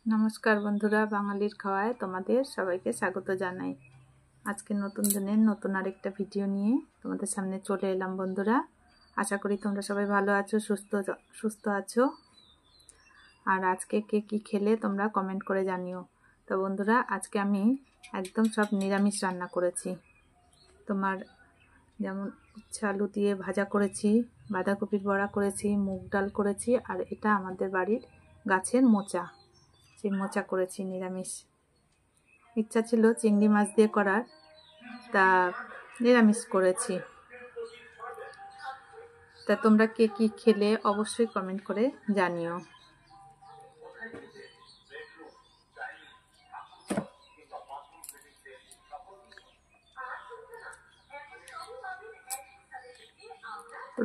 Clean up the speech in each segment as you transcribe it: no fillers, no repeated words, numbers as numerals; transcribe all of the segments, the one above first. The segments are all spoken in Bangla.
নমস্কার বন্ধুরা, বাঙালির খাওয়ায় তোমাদের সবাইকে স্বাগত জানাই। আজকে নতুন দিনের নতুন আরেকটা ভিডিও নিয়ে তোমাদের সামনে চলে এলাম বন্ধুরা। আশা করি তোমরা সবাই ভালো আছো, সুস্থ আছো। আর আজকে কে কী খেলে তোমরা কমেন্ট করে জানিও। তো বন্ধুরা, আজকে আমি একদম সব নিরামিষ রান্না করেছি। তোমার যেমন উচ্ছে আলু দিয়ে ভাজা করেছি, বাঁধাকপির বড়া করেছি, মুগ ডাল করেছি, আর এটা আমাদের বাড়ির গাছের মোচা, সেই মোচা করেছি নিরামিষ। ইচ্ছা ছিল চিংড়ি মাছ দিয়ে করার, তা নিরামিষ করেছি। তা তোমরা কে কী খেলে অবশ্যই কমেন্ট করে জানিও।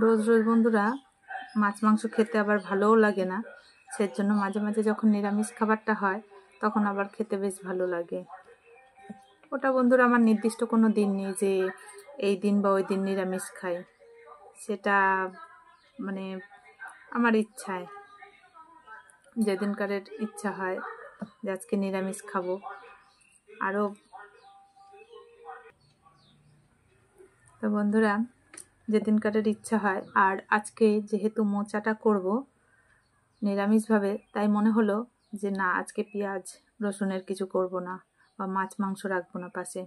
রোজ রোজ বন্ধুরা মাছ মাংস খেতে আবার ভালোও লাগে না, সেজন্য মাঝে মাঝে যখন নিরামিষ খাবারটা হয় তখন আবার খেতে বেশ ভালো লাগে। ওটা বন্ধুরা আমার নির্দিষ্ট কোনো দিন নেই যে এই দিন বা ওই দিন নিরামিষ খাই, সেটা মানে আমার ইচ্ছায়, যেদিনকারের ইচ্ছা হয় যে আজকে নিরামিষ খাবো। আরও তো বন্ধুরা, যেদিনকারের ইচ্ছা হয়। আর আজকে যেহেতু মোচাটা করব নিরামিষভাবে, তাই মনে হলো যে না, আজকে পেঁয়াজ রসুনের কিছু করব না বা মাছ মাংস রাখবো না পাশে,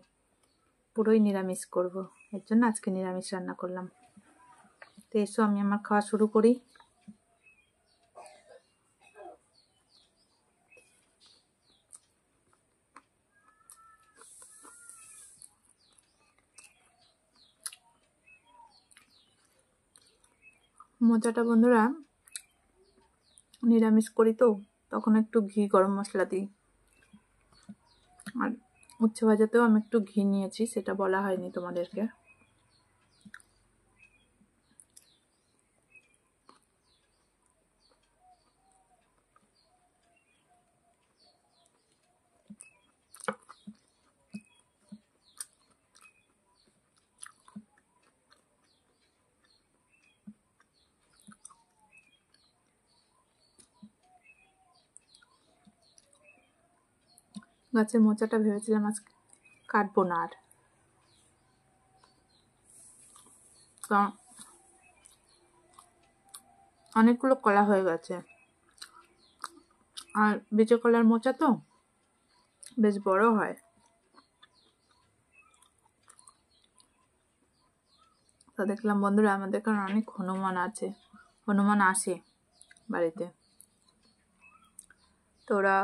পুরোই নিরামিষ করব। এর জন্য আজকে নিরামিষ রান্না করলাম। তো এসো আমি আমার খাওয়া শুরু করি। মোচাটা বন্ধুরা নিরামিষ করি তো তখন একটু ঘি গরম মশলা দিই। আর উচ্ছে ভাজাতেও আমি একটু ঘি নিয়েছি, সেটা বলা হয়নি তোমাদেরকে। গাছের মোচাটা ভেবেছিলাম আজ কাটবো না, আর অনেকগুলো কলা হয়ে গেছে। আর বেঁচে কলার মোচা তো বেশ বড় হয়। তো দেখলাম বন্ধুরা আমাদের এখানে অনেক হনুমান আসে বাড়িতে। তো ওরা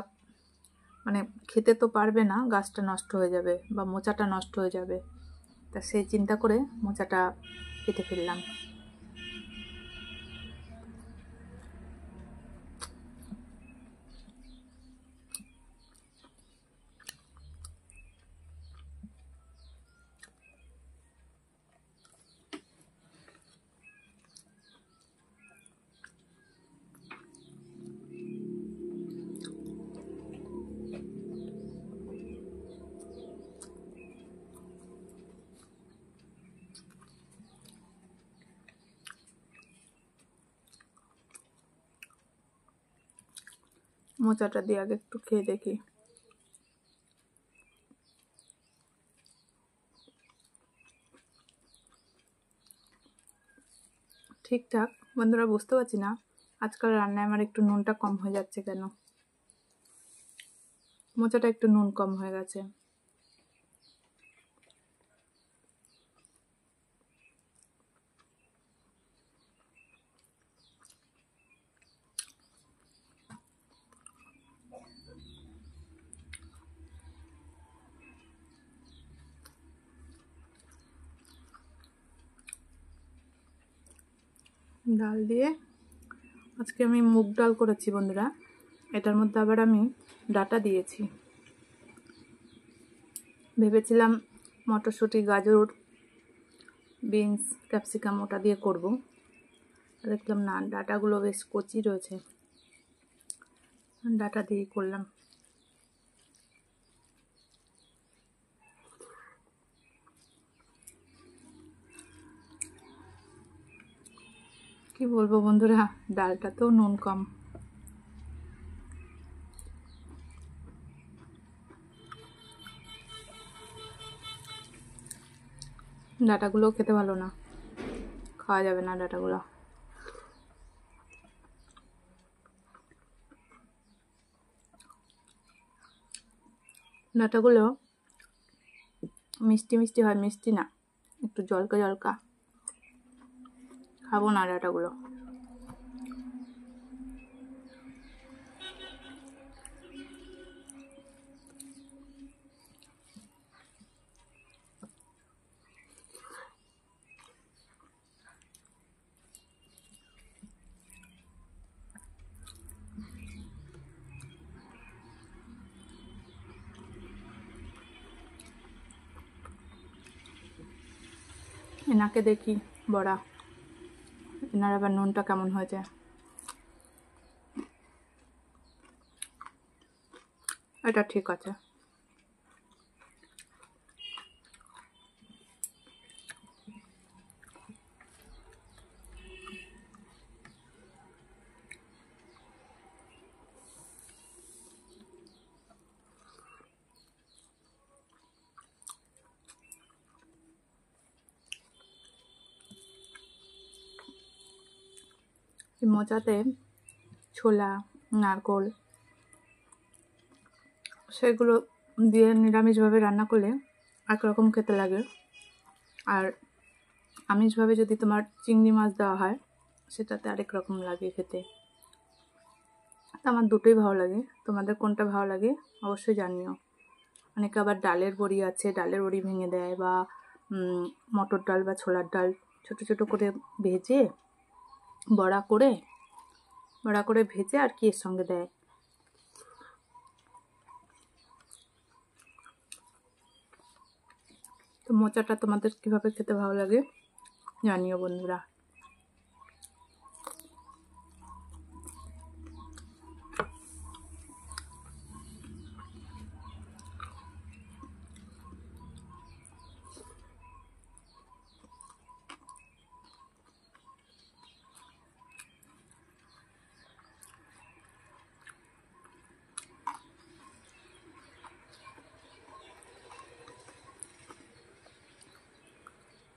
মানে খেতে তো পারবে না, গাছটা নষ্ট হয়ে যাবে বা মোচাটা নষ্ট হয়ে যাবে, তা সেই চিন্তা করে মোচাটা কেটে ফেললাম। মোচাটা দিয়ে আগে একটু খেয়ে দেখি। ঠিকঠাক বন্ধুরা, বুঝতে পারছি না আজকাল রান্নায় আমার একটু নুনটা কম হয়ে যাচ্ছে কেন। মোচাটা একটু নুন কম হয়ে গেছে। ডাল দিয়ে আজকে আমি মুগ ডাল করেছি বন্ধুরা। এটার মধ্যে আবার আমি ডাঁটা দিয়েছি। ভেবেছিলাম মটরশুঁটি, গাজর, বিনস, ক্যাপসিকাম ওটা দিয়ে করব, দেখলাম না, ডাঁটাগুলো বেশ কচি রয়েছে, ডাঁটা দিয়ে করলাম। কি বলবো বন্ধুরা, ডালটাতেও নুন কম। ডাঁটাগুলো খেতে ভালো না, খাওয়া যাবে না ডাঁটাগুলো। ডাঁটাগুলো মিষ্টি মিষ্টি হয়, মিষ্টি না, একটু জলকা জলকা। খাবো না ডাঁটাগুলো। এনাকে দেখি বড়া, এনার আবার নুনটা কেমন হয়েছে। এটা ঠিক আছে। মোচাতে ছোলা, নারকোল সেগুলো দিয়ে নিরামিষভাবে রান্না করলে একরকম খেতে লাগে, আর আমিষভাবে যদি তোমার চিংড়ি মাছ দেওয়া হয় সেটাতে আরেক রকম লাগে খেতে। তো আমার দুটোই ভালো লাগে, তোমাদের কোনটা ভালো লাগে অবশ্যই জানিও। অনেকে আবার ডালের বড়ি আছে, ডালের বড়ি ভেঙে দেয়, বা মটর ডাল বা ছোলার ডাল ছোট ছোট করে ভেজে বড়া করে ভেজে আর কি এর সঙ্গে দেয়। তো মোচাটা তোমাদের কীভাবে খেতে ভালো লাগে জানিও বন্ধুরা।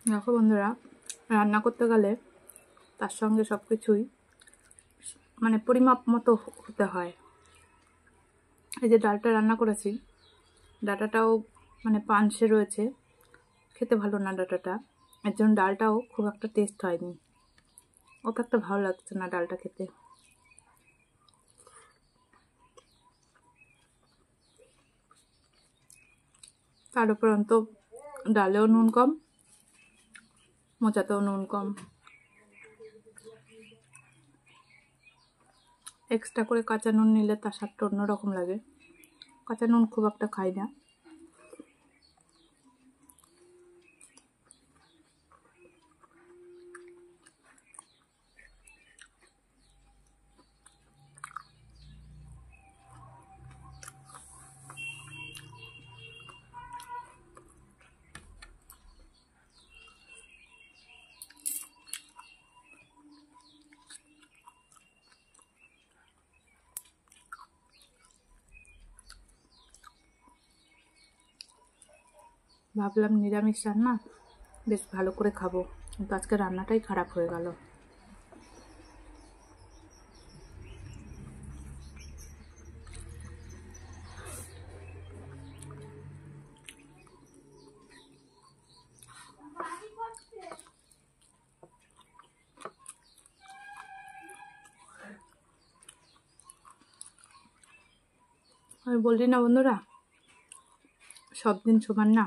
দেখো বন্ধুরা, রান্না করতে গেলে তার সঙ্গে সব কিছুই মানে পরিমাপ মতো হতে হয়। এই যে ডালটা রান্না করেছি, ডাঁটাটাও মানে পানসে রয়েছে, খেতে ভালো না ডাঁটাটা, এর জন্য ডালটাও খুব একটা টেস্ট হয়নি, অত একটা ভালো লাগছে না ডালটা খেতে। তার উপরন্ত ডালেও নুন কম, মোচাতেও নুন কম। এক্সট্রা করে কাঁচা নুন নিলে তার স্বাদটা অন্যরকম লাগে, কাঁচা নুন খুব একটা খাই না। ভাবলাম নিরামিষ রান্না বেশ ভালো করে খাবো, কিন্তু আজকে রান্নাটাই খারাপ হয়ে গেল। আমি বলি না বন্ধুরা, সব দিন সমান না,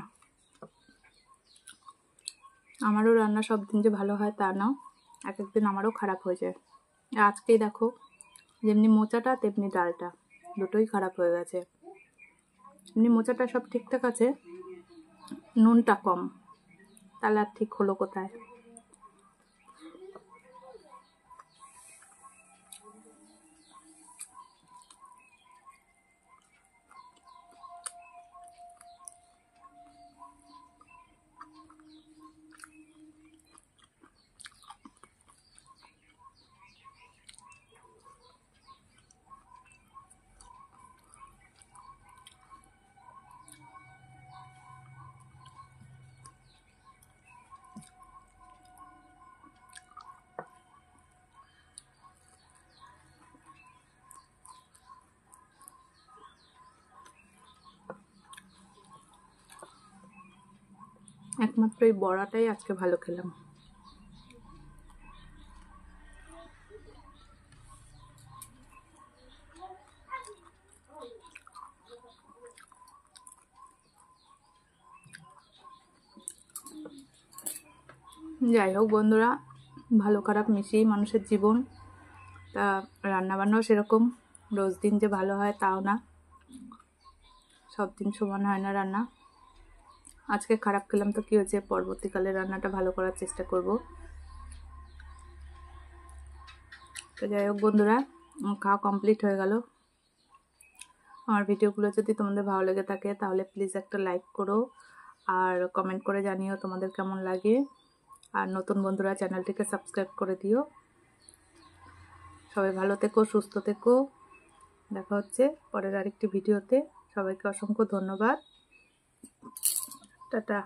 আমারও রান্না সব দিন যে ভালো হয় তা না, এক একদিন আমারও খারাপ হয়ে যায়। আজকেই দেখো, যেমনি মোচাটা তেমনি ডালটা দুটোই খারাপ হয়ে গেছে। এমনি মোচাটা সব ঠিকঠাক আছে, নুনটা কম, তাহলে আর ঠিক হলো কোথায়। একমাত্র এই বড়াটাই আজকে ভালো খেলাম। যাই হোক বন্ধুরা, ভালো খারাপ মিশিয়েই মানুষের জীবন। তা রান্নাবান্নাও সেরকম রোজ দিন যে ভালো হয় তাও না, সব দিন সমান হয় না রান্না। আজকে খারাপ খেলাম তো কী হয়েছে, পরবর্তীকালে রান্নাটা ভালো করার চেষ্টা করব। তো যাই হোক বন্ধুরা, খাওয়া কমপ্লিট হয়ে গেল। আমার ভিডিওগুলো যদি তোমাদের ভালো লেগে থাকে তাহলে প্লিজ একটা লাইক করো আর কমেন্ট করে জানিও তোমাদের কেমন লাগে। আর নতুন বন্ধুরা চ্যানেলটিকে সাবস্ক্রাইব করে দিও। সবাই ভালো থেকো, সুস্থ থেকো। দেখা হচ্ছে পরের আরেকটি ভিডিওতে। সবাইকে অসংখ্য ধন্যবাদ। টাটা।